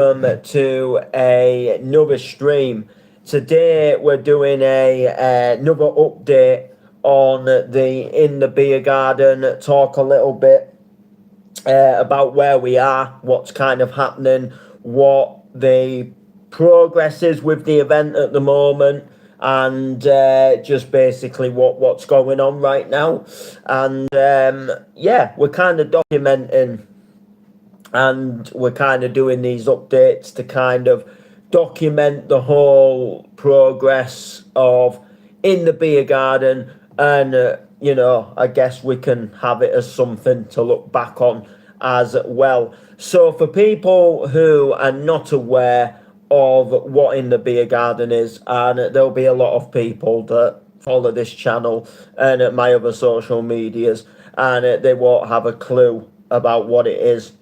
To another stream. Today we're doing another update on the In the Beer Garden. Talk a little bit about where we are, what's kind of happening, what the progress is with the event at the moment, and just basically what's going on right now. And yeah, we're kind of documenting and we're kind of doing these updates to kind of document the whole progress of In the Beer Garden. And I guess we can have it as something to look back on as well. So for people who are not aware of what In the Beer Garden is, and there'll be a lot of people that follow this channel and my other social medias, and they won't have a clue about what it is.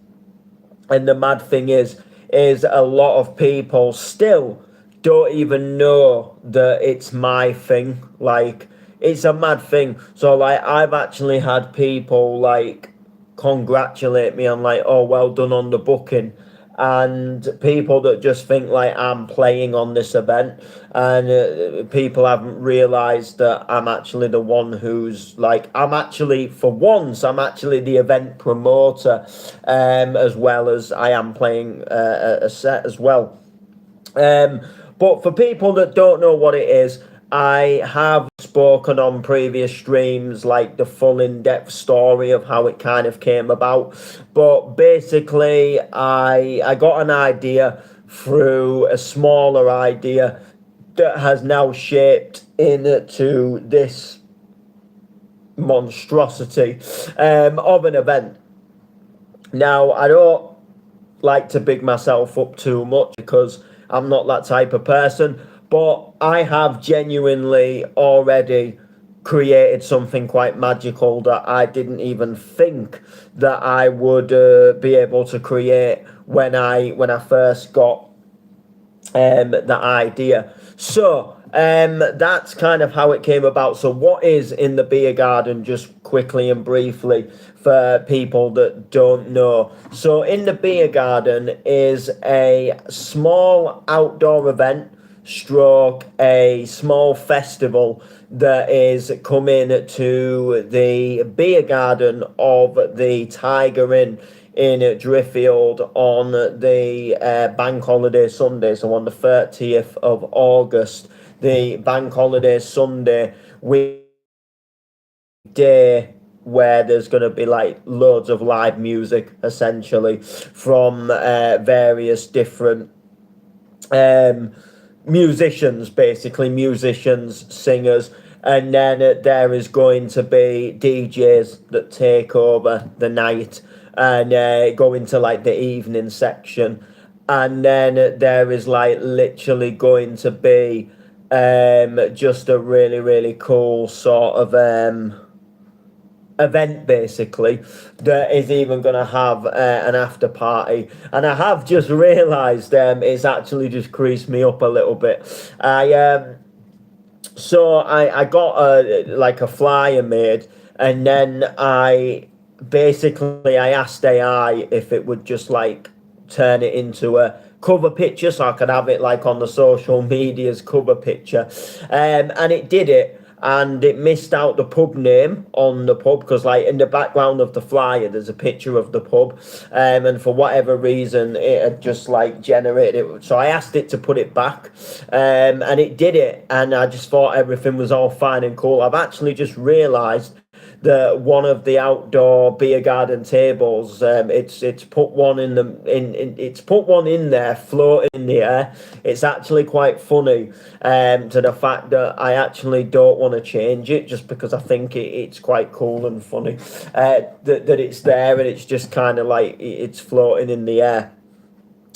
And the mad thing is a lot of people still don't even know that it's my thing. Like, it's a mad thing. So, like, I've actually had people, like, congratulate me on, like, oh, well done on the booking. And people that just think like I'm playing on this event, and people haven't realized that I'm actually the one who's like, I'm actually, for once, I'm actually the event promoter, as well as I am playing a set as well. But for people that don't know what it is, I have spoken on previous streams, like the full in-depth story of how it kind of came about. But basically, I got an idea through a smaller idea that has now shaped into this monstrosity of an event. Now, I don't like to big myself up too much because I'm not that type of person, but I have genuinely already created something quite magical that I didn't even think that I would be able to create when I first got the idea. So that's kind of how it came about. So what is In the Beer Garden, just quickly and briefly for people that don't know? So In the Beer Garden is a small outdoor event stroke a small festival that is coming to the beer garden of the Tiger Inn in Driffield on the bank holiday Sunday, so on the 30th of August, the bank holiday Sunday, day where there's going to be like loads of live music essentially from various different musicians, singers, and then there is going to be DJs that take over the night and go into like the evening section, and then there is like literally going to be just a really cool sort of event basically that is even going to have an after party. And I have just realized it's actually just creased me up a little bit. I got a flyer made, and then I asked AI if it would just like turn it into a cover picture so I could have it like on the social medias cover picture, and it did it. And it missed out the pub name on the pub, because like in the background of the flyer there's a picture of the pub, and for whatever reason it had just like generated it. So I asked it to put it back, and it did it, and I just thought everything was all fine and cool. I've actually just realized that one of the outdoor beer garden tables, it's put one it's put one in there floating in the air. It's actually quite funny, to the fact that I actually don't want to change it, just because I think it's quite cool and funny, that it's there and it's just kind of like it's floating in the air.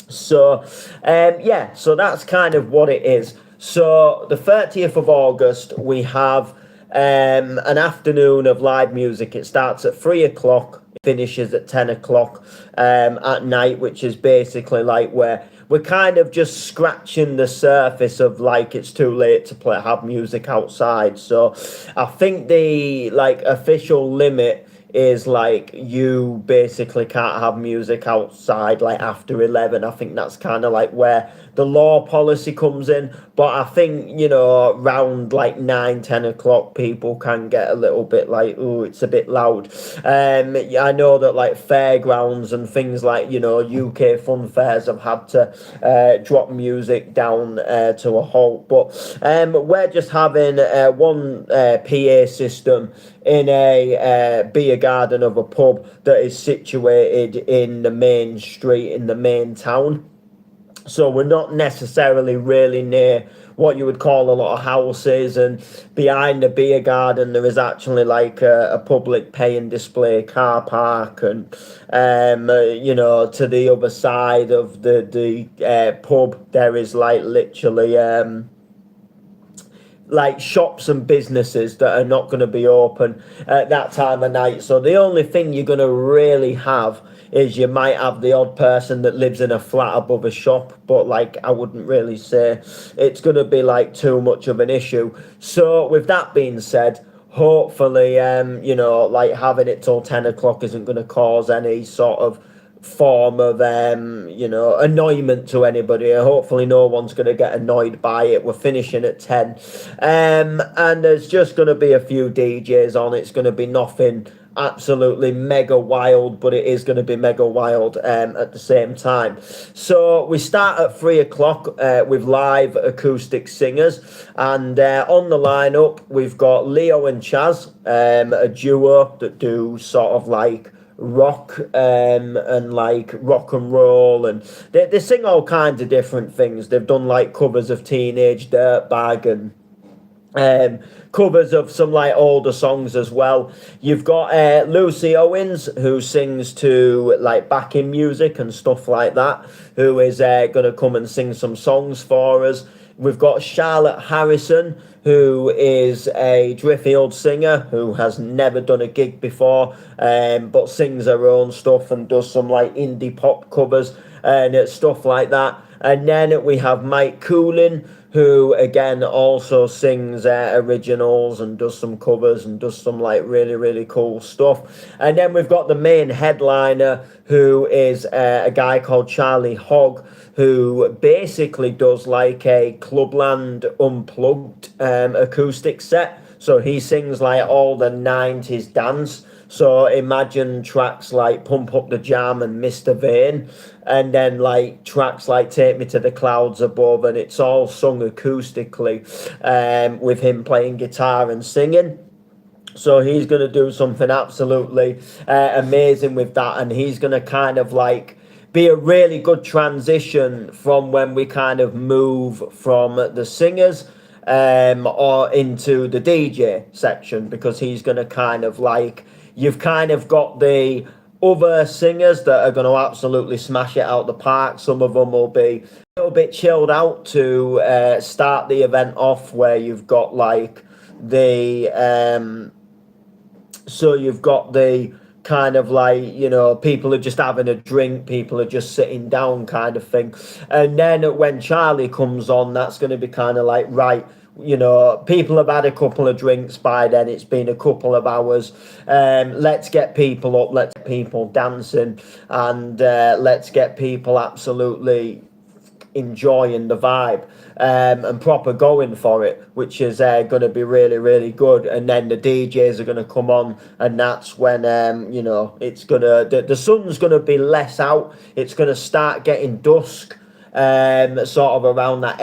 So yeah, so that's kind of what it is. So the 30th of August we have an afternoon of live music. It starts at 3 o'clock, finishes at 10 o'clock at night, which is basically like where we're kind of just scratching the surface of like it's too late to have music outside. So I think the like official limit is like you basically can't have music outside like after 11. I think that's kind of like where the law policy comes in. But I think, you know, around like 9, 10 o'clock, people can get a little bit like, oh, it's a bit loud. I know that like fairgrounds and things like, you know, UK fun fairs have had to drop music down to a halt. But we're just having one PA system in a beer garden of a pub that is situated in the main street in the main town. So we're not necessarily really near what you would call a lot of houses, and behind the beer garden there is actually like a public pay and display car park, and you know, to the other side of the pub there is like literally like shops and businesses that are not going to be open at that time of night. So the only thing you're going to really have is you might have the odd person that lives in a flat above a shop, but like I wouldn't really say it's going to be like too much of an issue. So with that being said, hopefully you know, like having it till 10 o'clock isn't going to cause any sort of form of you know, annoyment to anybody. Hopefully no one's going to get annoyed by it. We're finishing at 10, and there's just going to be a few DJs on. It's going to be nothing absolutely mega wild, but it is going to be mega wild at the same time. So we start at 3 o'clock with live acoustic singers, and on the lineup we've got Leo and Chaz, a duo that do sort of like rock and like rock and roll, and they sing all kinds of different things. They've done like covers of Teenage Dirtbag and covers of some like older songs as well. You've got Lucy Owens, who sings to like backing music and stuff like that, who is going to come and sing some songs for us. We've got Charlotte Harrison, who is a Driffield singer who has never done a gig before, but sings her own stuff and does some like indie pop covers and stuff like that. And then we have Mike Coolin, who again also sings originals and does some covers and does some like really, really cool stuff. And then we've got the main headliner, who is a guy called Charlie Hogg, who basically does like a Clubland Unplugged acoustic set. So he sings like all the 90s dance. So imagine tracks like Pump Up the Jam and Mr. Vane, and then like tracks like Take Me to the Clouds Above, and it's all sung acoustically with him playing guitar and singing. So he's going to do something absolutely amazing with that, and he's going to kind of like be a really good transition from when we kind of move from the singers or into the DJ section, because he's going to kind of like, you've kind of got the other singers that are going to absolutely smash it out the park. Some of them will be a little bit chilled out to start the event off, where you've got like the so you've got the kind of like, you know, people are just having a drink, people are just sitting down kind of thing. And then when Charlie comes on, that's going to be kind of like, right, you know, people have had a couple of drinks by then, it's been a couple of hours, let's get people up, let's get people dancing, and let's get people absolutely enjoying the vibe and proper going for it, which is going to be really, really good. And then the DJs are going to come on, and that's when you know, it's gonna, the sun's going to be less out, it's going to start getting dusk sort of around that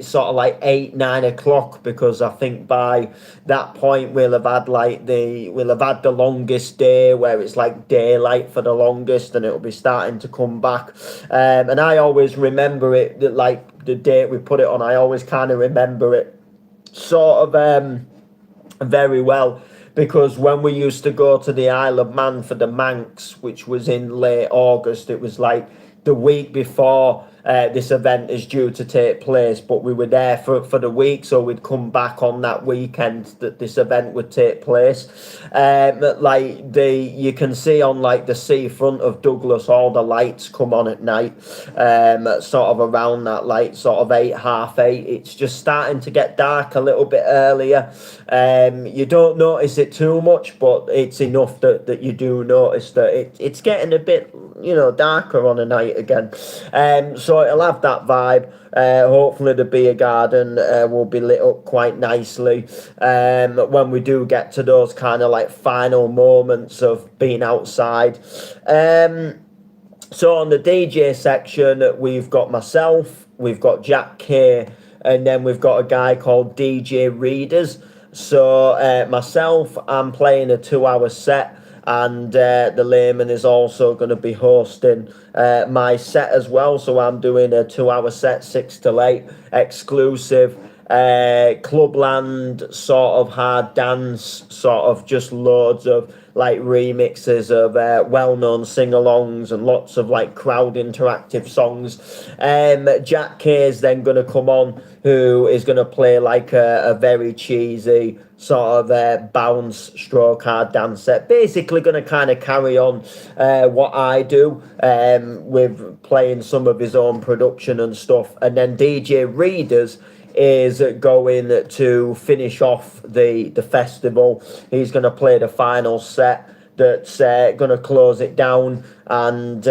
sort of like 8, 9 o'clock, because I think by that point we'll have had the longest day, where it's like daylight for the longest, and it'll be starting to come back. And I always remember it, that like the date we put it on, I always kind of remember it sort of very well, because when we used to go to the Isle of Man for the Manx, which was in late August, it was like the week before this event is due to take place, but we were there for the week, so we'd come back on that weekend that this event would take place. You can see on like the seafront of Douglas, all the lights come on at night, sort of around that like sort of 8, half 8. It's just starting to get dark a little bit earlier. You don't notice it too much, but it's enough that you do notice that it's getting a bit, darker on a night again. So it'll have that vibe. Hopefully the beer garden will be lit up quite nicely when we do get to those kind of like final moments of being outside. So on the DJ section, we've got myself, we've got Jack K, and then we've got a guy called DJ Readers. So myself, I'm playing a 2-hour set, and the Layman is also going to be hosting my set as well. So I'm doing a 2-hour set, 6 till 8, exclusive Clubland sort of hard dance, sort of just loads of like remixes of well-known sing-alongs and lots of like crowd interactive songs. Jack K is then going to come on, who is going to play like a very cheesy sort of bounce stroke hard dance set, basically going to kind of carry on what I do with playing some of his own production and stuff. And then DJ Readers is going to finish off the festival. He's going to play the final set that's going to close it down and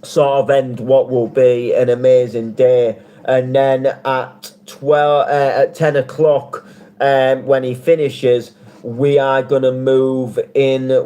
sort of end what will be an amazing day. And then at 10 o'clock, when he finishes, we are going to move into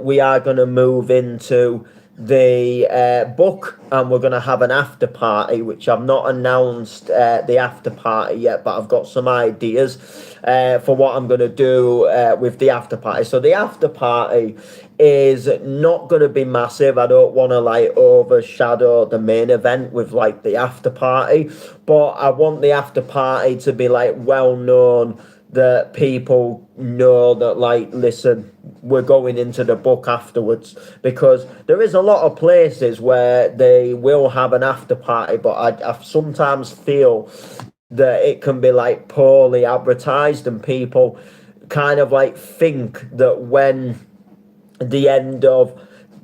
the book, and we're going to have an after party, which I've not announced the after party yet, but I've got some ideas for what I'm going to do with the after party. So the after party is not going to be massive. I don't want to like overshadow the main event with like the after party, but I want the after party to be like well known, that people know that, like, listen, we're going into the book afterwards, because there is a lot of places where they will have an after party, but I sometimes feel that it can be like poorly advertised, and people kind of like think that when the end of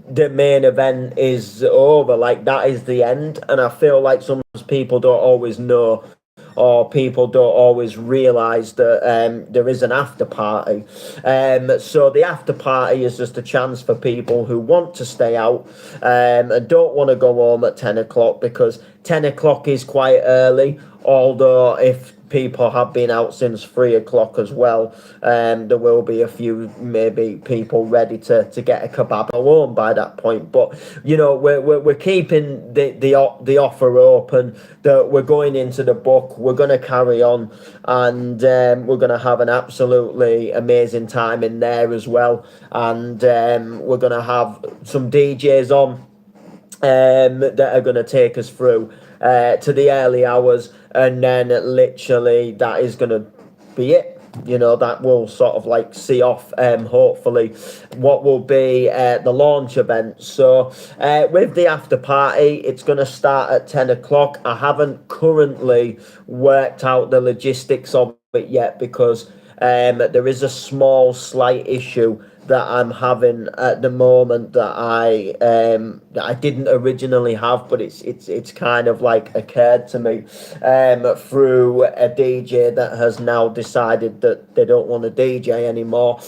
the main event is over, like that is the end. And I feel like sometimes people don't always know, or people don't always realise that there is an after party. So the after party is just a chance for people who want to stay out and don't want to go home at 10 o'clock, because 10 o'clock is quite early, although if people have been out since 3 o'clock as well, there will be a few maybe people ready to get a kebab home by that point. But you know, we're keeping the offer open, that we're going into the book, we're going to carry on, and we're going to have an absolutely amazing time in there as well. And we're going to have some DJs on that are going to take us through to the early hours, and then literally that is going to be it. You know, that will sort of like see off hopefully what will be the launch event. So with the after party, it's going to start at 10 o'clock. I haven't currently worked out the logistics of it yet, because there is a slight issue that I'm having at the moment that I didn't originally have, but it's kind of like occurred to me through a DJ that has now decided that they don't want to DJ anymore,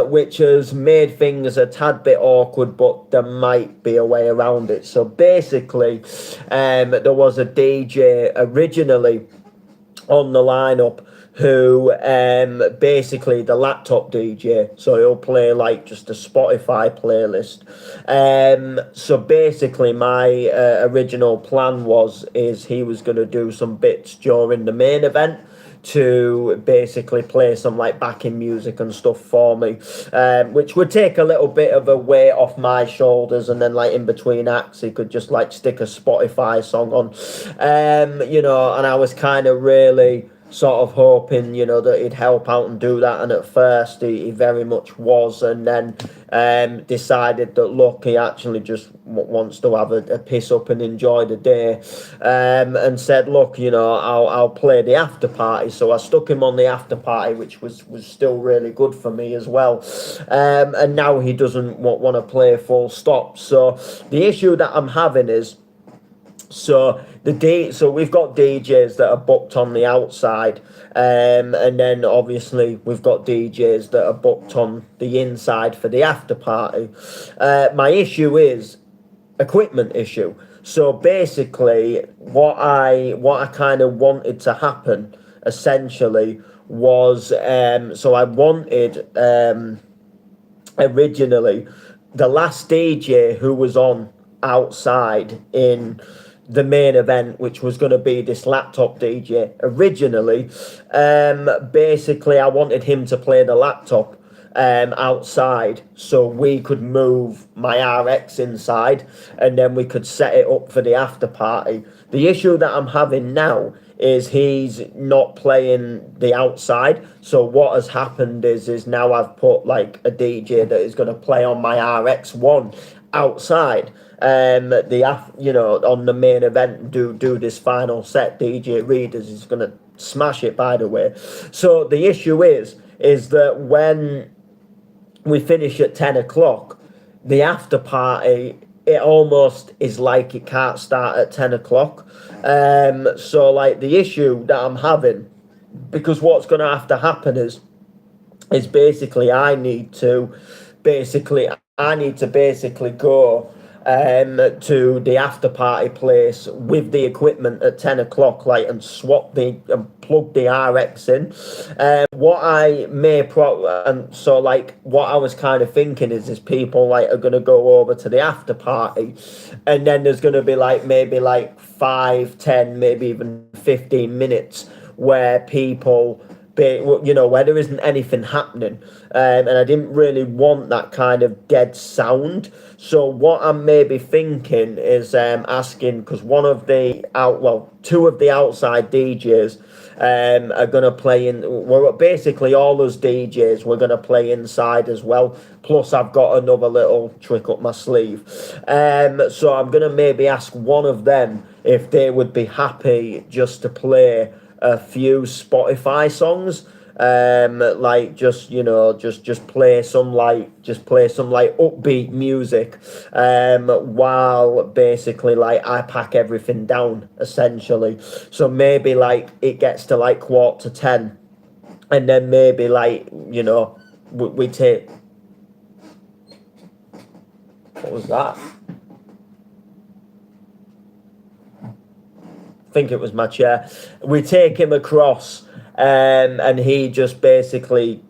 which has made things a tad bit awkward, but there might be a way around it. So basically, there was a DJ originally on the lineup who basically the laptop DJ, so he'll play like just a Spotify playlist. So basically my original plan is he was going to do some bits during the main event to basically play some like backing music and stuff for me, which would take a little bit of a weight off my shoulders, and then like in between acts he could just like stick a Spotify song on, you know. And I was kind of really sort of hoping, that he'd help out and do that. And at first, he very much was, and then decided that, look, he actually just wants to have a piss up and enjoy the day, and said, look, I'll play the after party. So I stuck him on the after party, which was still really good for me as well. And now he doesn't want to play full stop. So the issue that I'm having is, so we've got DJs that are booked on the outside, and then obviously we've got DJs that are booked on the inside for the after party. My issue is equipment issue. So basically, what I kind of wanted to happen essentially was, so I wanted originally the last DJ who was on outside in the main event, which was going to be this laptop DJ. Originally, basically, I wanted him to play the laptop outside, so we could move my RX inside, and then we could set it up for the after party. The issue that I'm having now is he's not playing the outside. So what has happened is now I've put like a DJ that is going to play on my RX1 outside. On the main event, do this final set. DJ Readers is going to smash it, by the way. So the issue is that when we finish at 10 o'clock, the after party, it almost is like it can't start at 10 o'clock. So like the issue that I'm having, because what's going to have to happen is basically I need to basically go to the after party place with the equipment at 10 o'clock, like, and plug the RX in. What I may and so like what I was kind of thinking is people like are gonna go over to the after party, and then there's gonna be like maybe like 5, 10, maybe even 15 minutes where people, where there isn't anything happening, and I didn't really want that kind of dead sound. So what I'm maybe thinking is asking, because two of the outside DJs are gonna play in. Well, basically all us DJs we're gonna play inside as well. Plus, I've got another little trick up my sleeve. So I'm gonna maybe ask one of them if they would be happy just to play a few Spotify songs, like just play some upbeat music, while basically like I pack everything down essentially. So maybe like it gets to like 9:45, and then maybe like we take, what was that? I think it was my chair. We take him across, and he just basically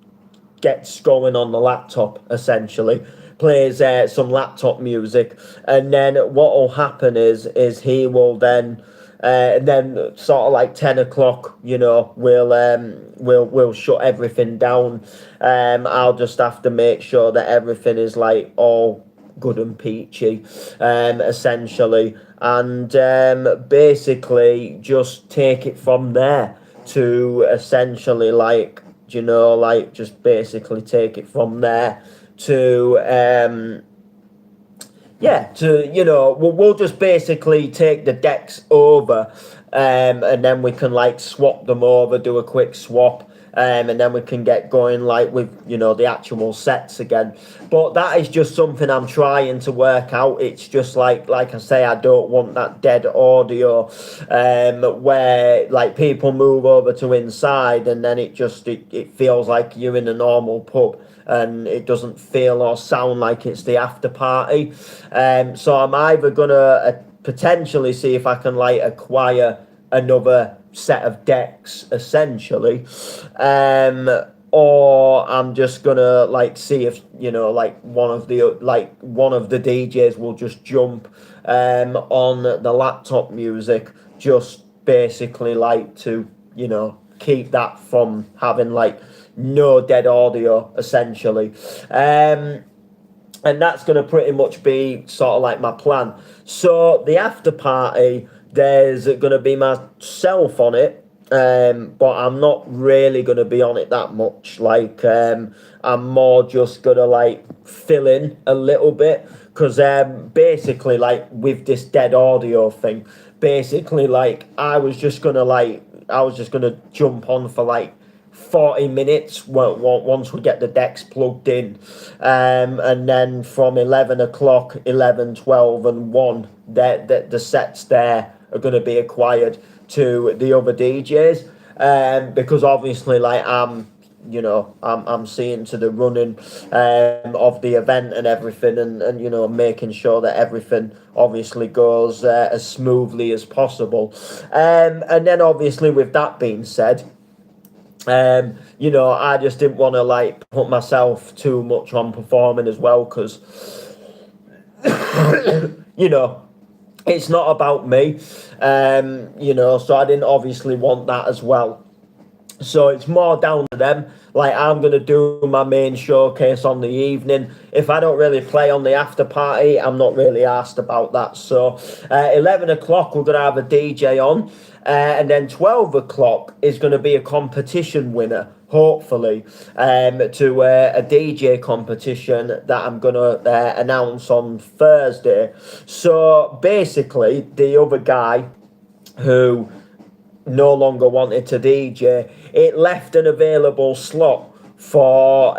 gets going on the laptop, essentially, plays some laptop music, and then what will happen is he will then, and then sort of like 10 o'clock, we'll shut everything down. I'll just have to make sure that everything is like all good and peachy, essentially, and basically just take it from there to essentially like, just basically take it from there to we'll just basically take the decks over, and then we can like swap them over, do a quick swap, and then we can get going like with the actual sets again. But that is just something I'm trying to work out. It's just like I say, I don't want that dead audio, where like people move over to inside and then it feels like you're in a normal pub and it doesn't feel or sound like it's the after party. So I'm either gonna potentially see if I can like acquire another set of decks essentially, or I'm just gonna like see if one of the DJs will just jump on the laptop music, just basically like to keep that from having like no dead audio essentially, and that's going to pretty much be sort of like my plan. So the after party, there's going to be myself on it, but I'm not really gonna be on it that much. Like, I'm more just gonna like fill in a little bit because basically, like with this dead audio thing, basically, like I was just gonna jump on for like 40 minutes once we get the decks plugged in, and then from 11 o'clock, 11, 12, and 1, the sets there are going to be acquired to the other DJs, because obviously, like, I'm seeing to the running of the event and everything, and making sure that everything obviously goes as smoothly as possible. And then obviously, with that being said, I just didn't want to like put myself too much on performing as well, because you know it's not about me. So I didn't obviously want that as well. So it's more down to them. Like, I'm gonna do my main showcase on the evening. If I don't really play on the after party, I'm not really asked about that. So 11 o'clock we're gonna have a DJ on, and then 12 o'clock is gonna be a competition winner, hopefully, to a DJ competition that I'm gonna announce on Thursday. So basically, the other guy who no longer wanted to DJ, it left an available slot for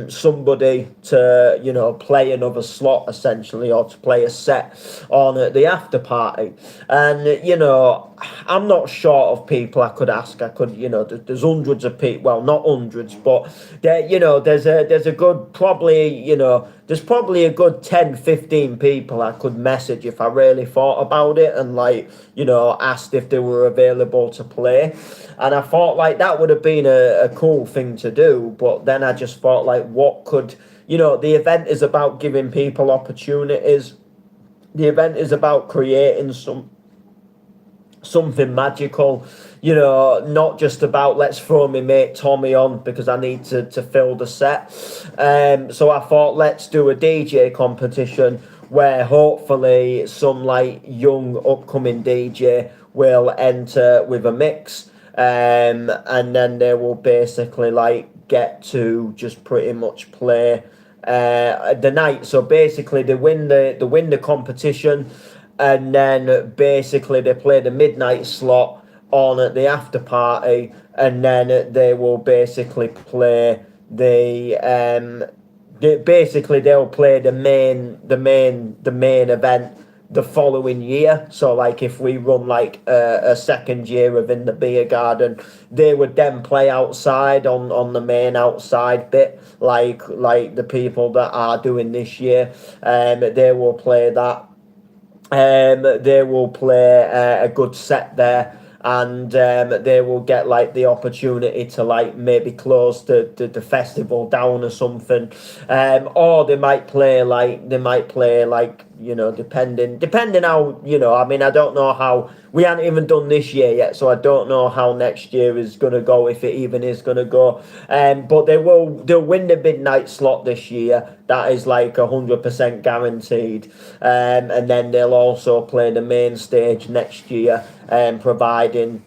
somebody to play another slot, essentially, or to play a set on the after party. And I'm not short of people I could ask. I could, there's hundreds of people, well, not hundreds, but there's a good, probably, there's probably a good 10, 15 people I could message if I really thought about it, and asked if they were available to play. And I thought like that would have been a cool thing to do. But then I just thought, like, what could, the event is about giving people opportunities. The event is about creating something magical, not just about let's throw my mate Tommy on because I need to fill the set. So I thought, let's do a DJ competition where hopefully some like young upcoming DJ will enter with a mix, and then they will basically like get to just pretty much play the night. So basically they win the competition, and then basically they play the midnight slot on at the after party, and then they will basically play they'll play the main event the following year. So like if we run like a second year of In the Beer Garden, they would then play outside on the main outside bit, like the people that are doing this year. They will play that. They will play a good set there, and they will get like the opportunity to like maybe close the festival down or something, or they might play like depending how, I mean, I don't know how, we haven't even done this year yet, so I don't know how next year is going to go, if it even is going to go. But they'll win the midnight slot this year. That is like 100% guaranteed. And then they'll also play the main stage next year, providing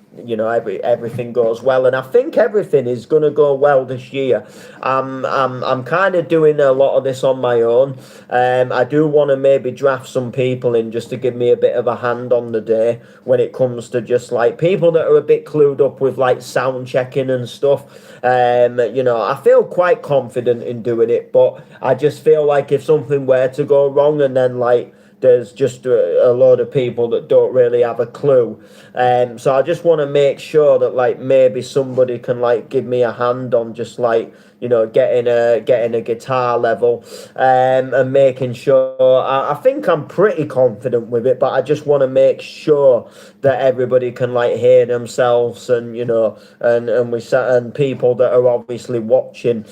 everything goes well. And I think everything is going to go well this year. I'm kind of doing a lot of this on my own. I do want to maybe draft some people in just to give me a bit of a hand on the day when it comes to just like people that are a bit clued up with like sound checking and stuff. I feel quite confident in doing it, but I just feel like if something were to go wrong and then like there's just a load of people that don't really have a clue. So I just want to make sure that like maybe somebody can like give me a hand on just like, getting a guitar level, and making sure. I think I'm pretty confident with it, but I just want to make sure that everybody can like hear themselves, and and people that are obviously watching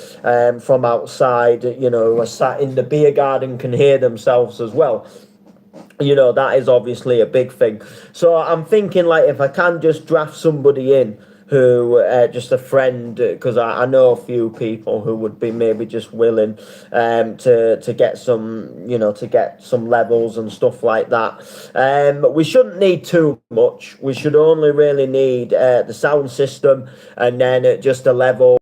from outside, who are sat in the beer garden, can hear themselves as well. That is obviously a big thing. So I'm thinking like if I can just draft somebody in who just a friend, because I know a few people who would be maybe just willing to get some, to get some levels and stuff like that. We shouldn't need too much. We should only really need the sound system, and then just a level,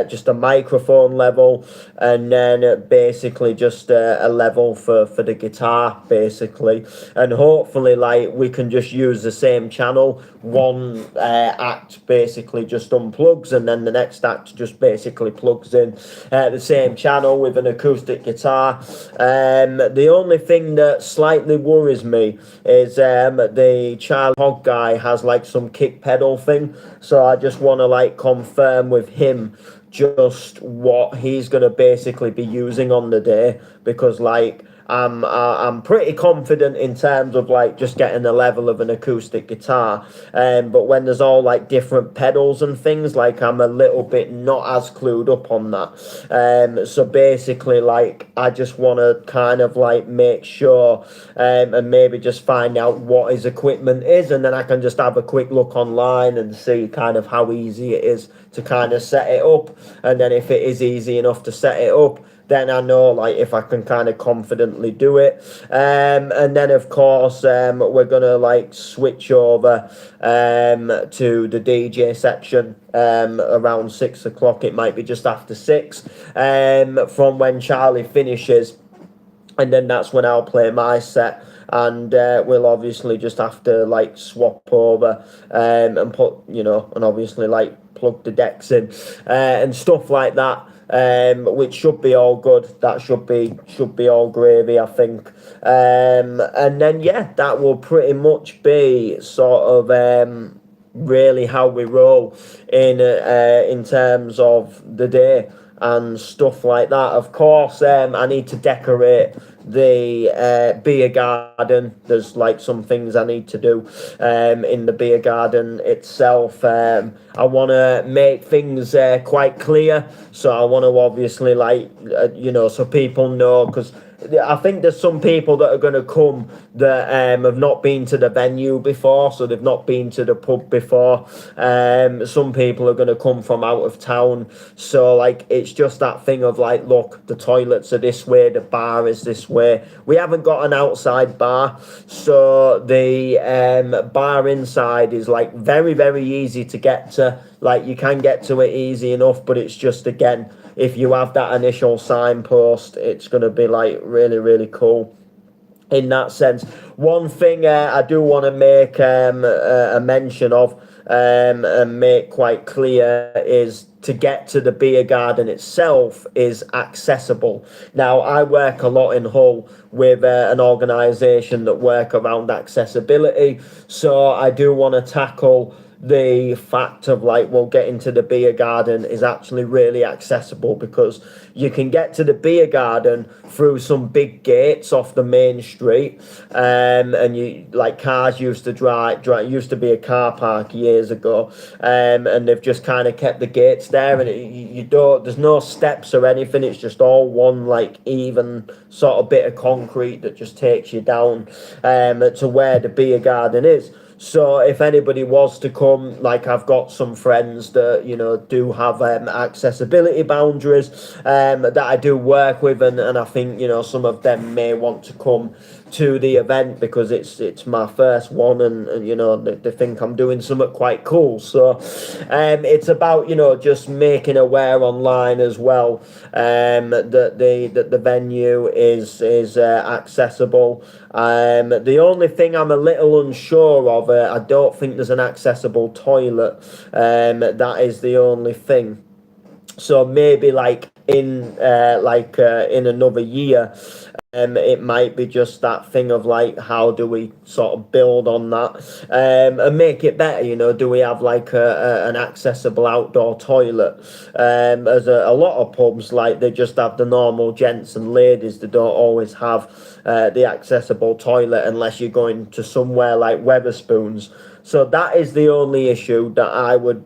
just a microphone level, and then basically just a level for the guitar, basically. And hopefully, like, we can just use the same channel. One act basically just unplugs, and then the next act just basically plugs in the same channel with an acoustic guitar. The only thing that slightly worries me is the Charlie Hogg guy has like some kick pedal thing, so I just want to like confirm with him just what he's going to basically be using on the day, because like I'm pretty confident in terms of like just getting the level of an acoustic guitar, but when there's all like different pedals and things, like I'm a little bit not as clued up on that. So basically, like, I just want to kind of like make sure and maybe just find out what his equipment is, and then I can just have a quick look online and see kind of how easy it is to kind of set it up. And then if it is easy enough to set it up, then I know like if I can kind of confidently do it. And then of course we're gonna like switch over to the DJ section around 6 o'clock. It might be just after 6 from when Charlie finishes, and then that's when I'll play my set. And we'll obviously just have to like swap over and put, and obviously like plug the decks in and stuff like that. Which should be all good. That should be all gravy, I think. And then yeah, that will pretty much be sort of really how we roll in terms of the day and stuff like that. Of course, I need to decorate the beer garden. There's like some things I need to do in the beer garden itself. I want to make things quite clear, so I want to obviously like so people know, because I think there's some people that are going to come that have not been to the venue before, so they've not been to the pub before. Some people are going to come from out of town, so like it's just that thing of like, look, the toilets are this way, the bar is this way. We haven't got an outside bar, so the bar inside is like very, very easy to get to. Like, you can get to it easy enough, but it's just, again, if you have that initial signpost, it's going to be like really, really cool in that sense. One thing I do want to make a mention of and make quite clear is to get to the beer garden itself is accessible. Now, I work a lot in Hull with an organisation that work around accessibility, so I do want to tackle the fact of like, well, getting to the beer garden is actually really accessible, because you can get to the beer garden through some big gates off the main street, and you like, cars used to drive used to be a car park years ago, and they've just kind of kept the gates there, and you don't, there's no steps or anything, it's just all one like even sort of bit of concrete that just takes you down to where the beer garden is. So if anybody was to come, like, I've got some friends that, do have accessibility boundaries that I do work with, and I think, some of them may want to come to the event because it's my first one, and they think I'm doing something quite cool. So it's about, just making aware online as well that the venue is accessible. The only thing I'm a little unsure of, I don't think there's an accessible toilet. That is the only thing. So maybe like in another year, it might be just that thing of like, how do we sort of build on that and make it better? Do we have like an accessible outdoor toilet? As a lot of pubs, like, they just have the normal gents and ladies. They don't always have the accessible toilet unless you're going to somewhere like Wetherspoons. So that is the only issue that I would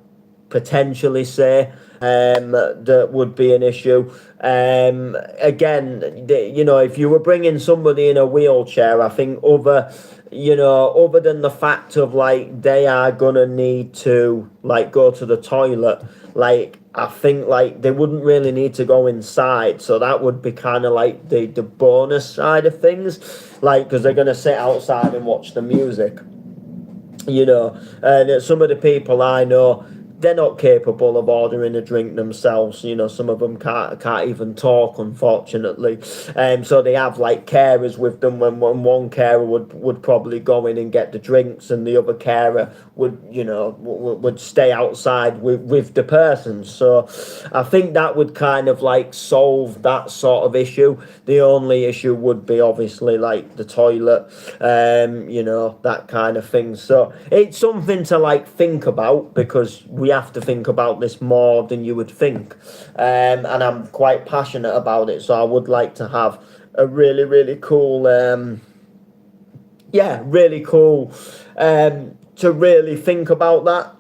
potentially say that would be an issue. Again, if you were bringing somebody in a wheelchair, I think other than the fact of like they are gonna need to like go to the toilet, like I think like they wouldn't really need to go inside, so that would be kind of like the bonus side of things, like because they're gonna sit outside and watch the music, and some of the people I know, they're not capable of ordering a drink themselves. Some of them can't even talk, unfortunately. So they have like carers with them. When one carer would probably go in and get the drinks, and the other carer would stay outside with the person. So I think that would kind of like solve that sort of issue. The only issue would be obviously like the toilet, that kind of thing. So it's something to like think about, because we have to think about this more than you would think, and I'm quite passionate about it, so I would like to have a really, really cool really cool to really think about that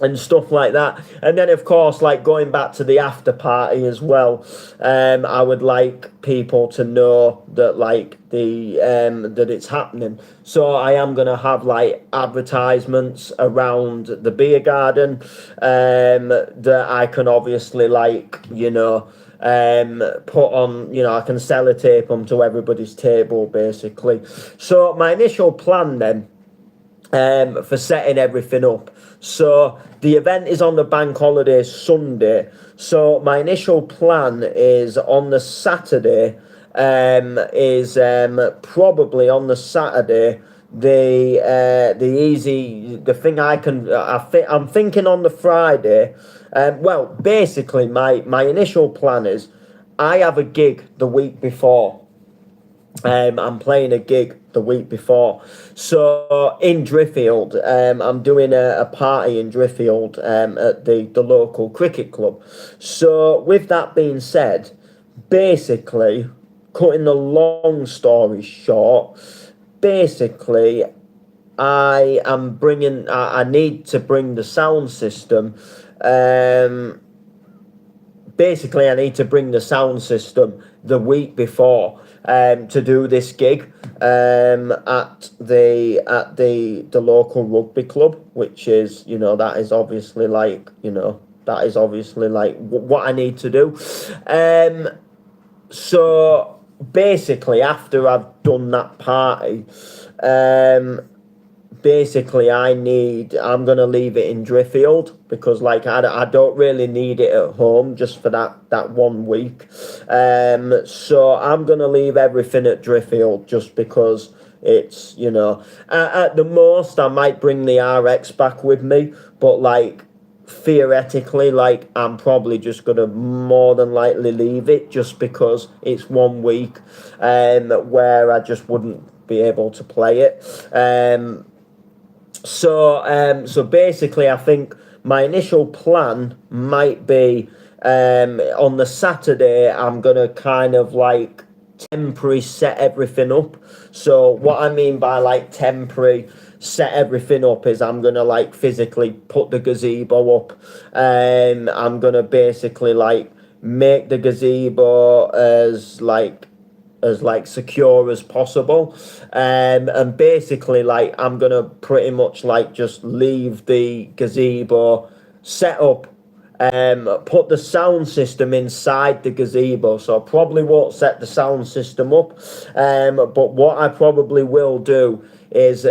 and stuff like that. And then of course, like going back to the after party as well, I would like people to know that like that it's happening. So I am gonna have like advertisements around the beer garden, that I can obviously like put on, I can sellotape them to everybody's table basically. So my initial plan then, for setting everything up. So the event is on the bank holiday Sunday. So my initial plan is on the Saturday, probably on the Saturday, the thing I'm thinking on the Friday. Well, basically my initial plan is I have a gig the week before. I'm playing a gig the week before. So in Driffield, I'm doing a party in Driffield, at the local cricket club. So with that being said, basically, cutting the long story short, basically, I need to bring the sound system. Basically, I need to bring the sound system the week before, to do this gig, at the local rugby club, which is that is obviously like what I need to do. So basically, after I've done that party, basically I'm gonna leave it in Driffield, because like I don't really need it at home just for that 1 week. So I'm gonna leave everything at Driffield, just because it's at the most I might bring the RX back with me, but like theoretically, like I'm probably just gonna more than likely leave it, just because it's 1 week where I just wouldn't be able to play it. So basically, I think my initial plan might be, on the Saturday, I'm gonna kind of like temporary set everything up. So what I mean by like temporary set everything up is I'm gonna like physically put the gazebo up. I'm gonna basically like make the gazebo as secure as possible, and basically like I'm gonna pretty much like just leave the gazebo set up, put the sound system inside the gazebo. So I probably won't set the sound system up, but what I probably will do is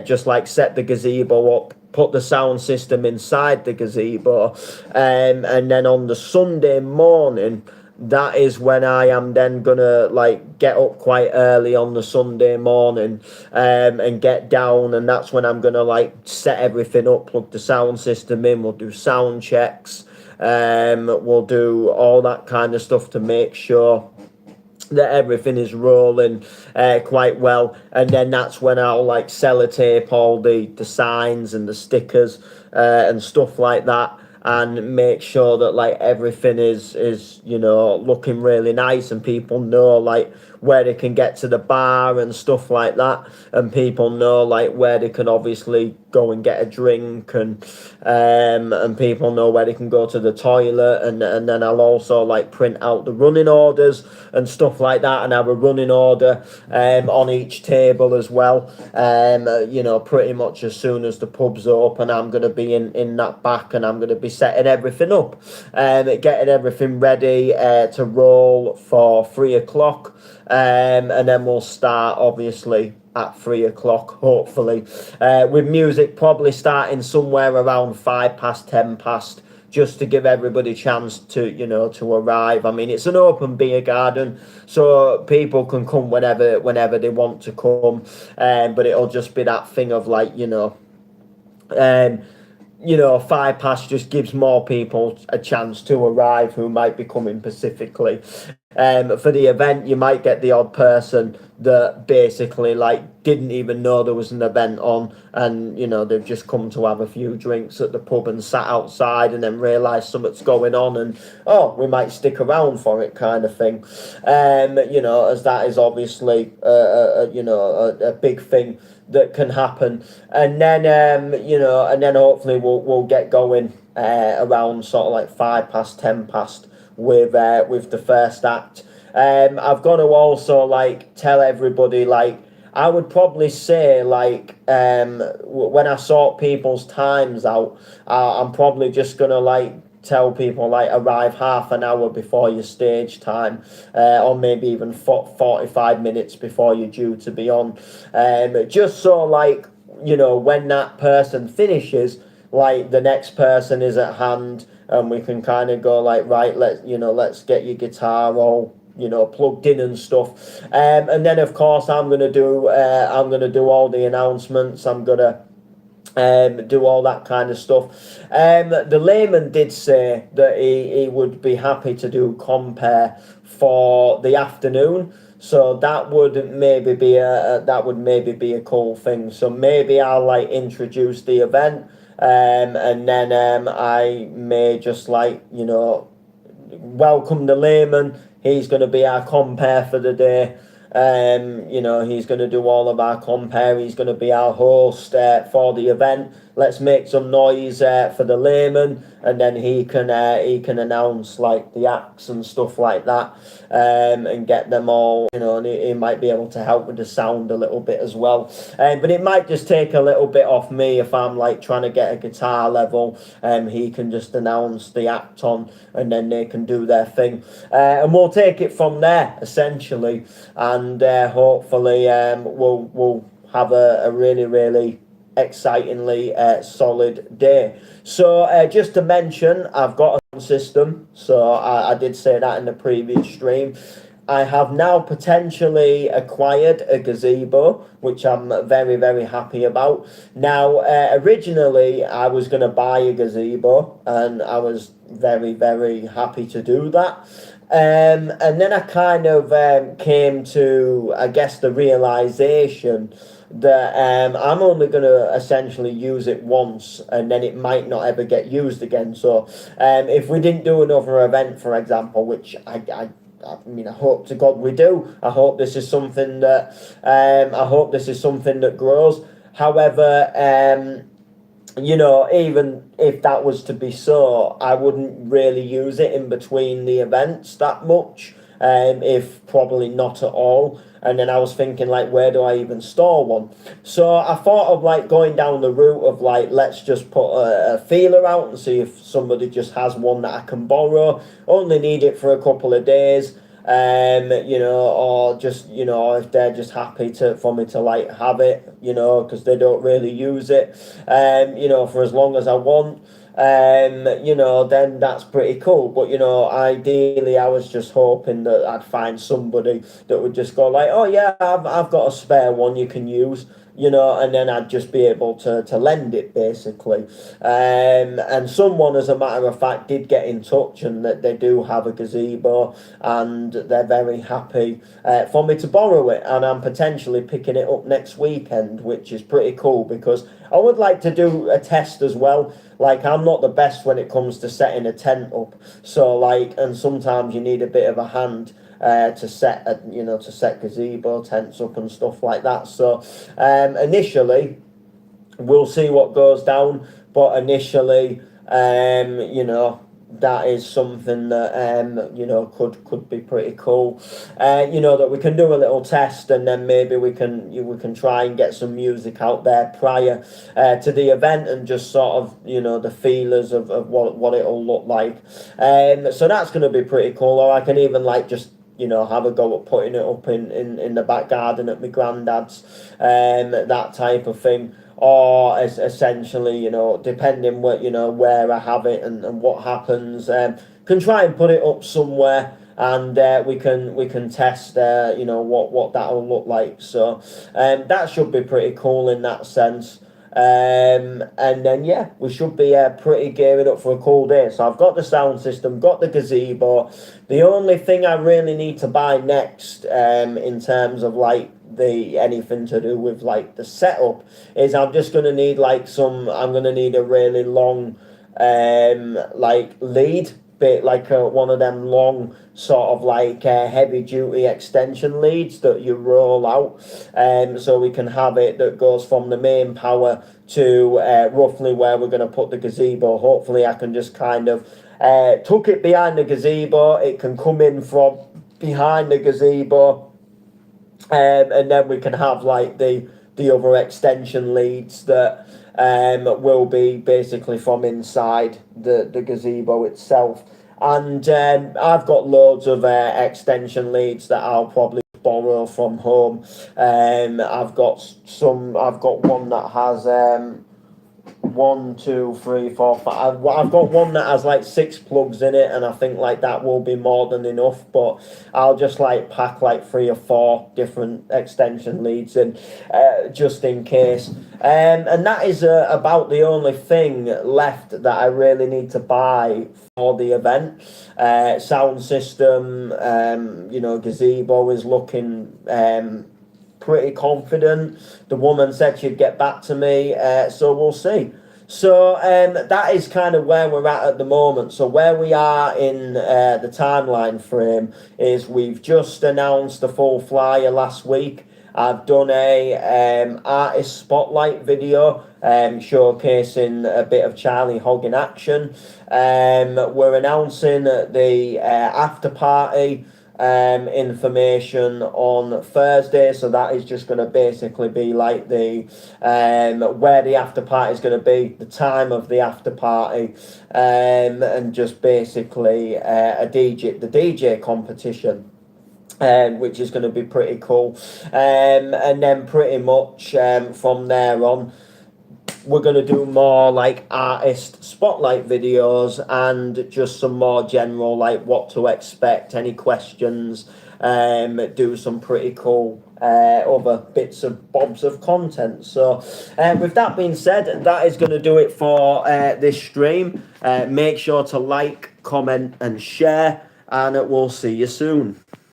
just like set the gazebo up, put the sound system inside the gazebo, and then on the Sunday morning, that is when I am then gonna like get up quite early on the Sunday morning, and get down, and that's when I'm gonna like set everything up, plug the sound system in, we'll do sound checks, we'll do all that kind of stuff to make sure that everything is rolling quite well, and then that's when I'll like sellotape all the signs and the stickers and stuff like that, and make sure that like everything is looking really nice, and people know like where they can get to the bar and stuff like that, and people know like where they can obviously go and get a drink, and people know where they can go to the toilet, and then I'll also like print out the running orders and stuff like that, and have a running order on each table as well. Pretty much as soon as the pub's open, I'm going to be in that back, and I'm going to be setting everything up, getting everything ready to roll for 3 o'clock, and then we'll start obviously at 3 o'clock, hopefully, with music probably starting somewhere around 10 past, just to give everybody a chance to arrive. I mean, it's an open beer garden, so people can come whenever they want to come, but it'll just be that thing of like, 5 past just gives more people a chance to arrive who might be coming specifically. For the event, you might get the odd person that basically like didn't even know there was an event on, and they've just come to have a few drinks at the pub and sat outside, and then realised something's going on, and we might stick around for it, kind of thing. As that is obviously a big thing that can happen, and then hopefully we'll get going around sort of like 10 past with the first act. I've got to also like tell everybody, like, I would probably say like when I sort people's times out, I'm probably just gonna like tell people like arrive half an hour before your stage time, or maybe even 45 minutes before you're due to be on, just so like when that person finishes, like the next person is at hand, and we can kind of go like, right, let's get your guitar all plugged in and stuff, and then of course I'm gonna do all the announcements. I'm gonna do all that kind of stuff. The layman did say that he would be happy to do compare for the afternoon, so that would maybe be a cool thing. So maybe I'll like introduce the event, and then I may just like welcome the layman. He's going to be our compare for the day. He's going to do all of our compare. He's going to be our host for the event. Let's make some noise for the layman, and then he can announce like the acts and stuff like that, and get them all. And he might be able to help with the sound a little bit as well. But it might just take a little bit off me if I'm like trying to get a guitar level. He can just announce the act on, and then they can do their thing, and we'll take it from there essentially. And hopefully we'll have a really, really excitingly solid day. So just to mention, I've got a system, so I did say that in the previous stream. I have now potentially acquired a gazebo, which I'm very, very happy about. Now, originally, I was going to buy a gazebo, and I was very, very happy to do that. And then I kind of came to, I guess, the realization that I'm only going to essentially use it once, and then it might not ever get used again. So if we didn't do another event, for example, which I mean, I hope to God we do. I hope this is something that grows. However, even if that was to be so, I wouldn't really use it in between the events that much, if probably not at all. And then I was thinking, like, where do I even store one? So I thought of like going down the route of like, let's just put a feeler out and see if somebody just has one that I can borrow. Only need it for a couple of days. Or just, if they're just happy for me to like have it, because they don't really use it, for as long as I want, then that's pretty cool. But, ideally I was just hoping that I'd find somebody that would just go like, oh yeah, I've got a spare one you can use. And then I'd just be able to lend it, basically. And someone, as a matter of fact, did get in touch, and that they do have a gazebo, and they're very happy for me to borrow it. And I'm potentially picking it up next weekend, which is pretty cool, because I would like to do a test as well. Like, I'm not the best when it comes to setting a tent up. So, like, and sometimes you need a bit of a hand. to set to set gazebo tents up and stuff like that. So initially we'll see what goes down, but initially that is something that could be pretty cool. That we can do a little test, and then maybe we can try and get some music out there prior to the event, and just sort of the feelers of what it'll look like. So that's going to be pretty cool. Or I can even just have a go at putting it up in the back garden at my granddad's, that type of thing. Or essentially, depending where I have it and what happens, can try and put it up somewhere, and we can test what that'll look like. So that should be pretty cool in that sense. And then we should be pretty geared up for a cool day. So I've got the sound system, got the gazebo. The only thing I really need to buy next, in terms of anything to do with the setup, is I'm just gonna need I'm gonna need a really long lead bit, one of them long sort of heavy duty extension leads that you roll out, so we can have it that goes from the main power to roughly where we're going to put the gazebo. Hopefully I can just kind of tuck it behind the gazebo. It can come in from behind the gazebo, and then we can have the other extension leads that will be basically from inside the gazebo itself. And I've got loads of extension leads that I'll probably borrow from home. I've got one that has 1, 2, 3, 4, 5. I've got one that has 6 plugs in it, and I think that will be more than enough. But I'll just pack 3 or 4 different extension leads in, just in case. And that is about the only thing left that I really need to buy for the event. Sound system, gazebo is looking pretty confident. The woman said she'd get back to me, so we'll see. So that is kind of where we're at the moment. So where we are in the timeline frame is we've just announced the full flyer last week. I've done a artist spotlight video showcasing a bit of Charlie Hogg in action. We're announcing the after party information on Thursday, so that is just going to basically be the where the after party is going to be, the time of the after party, and just basically the DJ competition, which is going to be pretty cool, and then pretty much from there on we're going to do more artist spotlight videos, and just some more general what to expect, any questions, do some pretty cool other bits of bobs of content. So with that being said, that is going to do it for this stream. Make sure to comment and share, and we'll see you soon.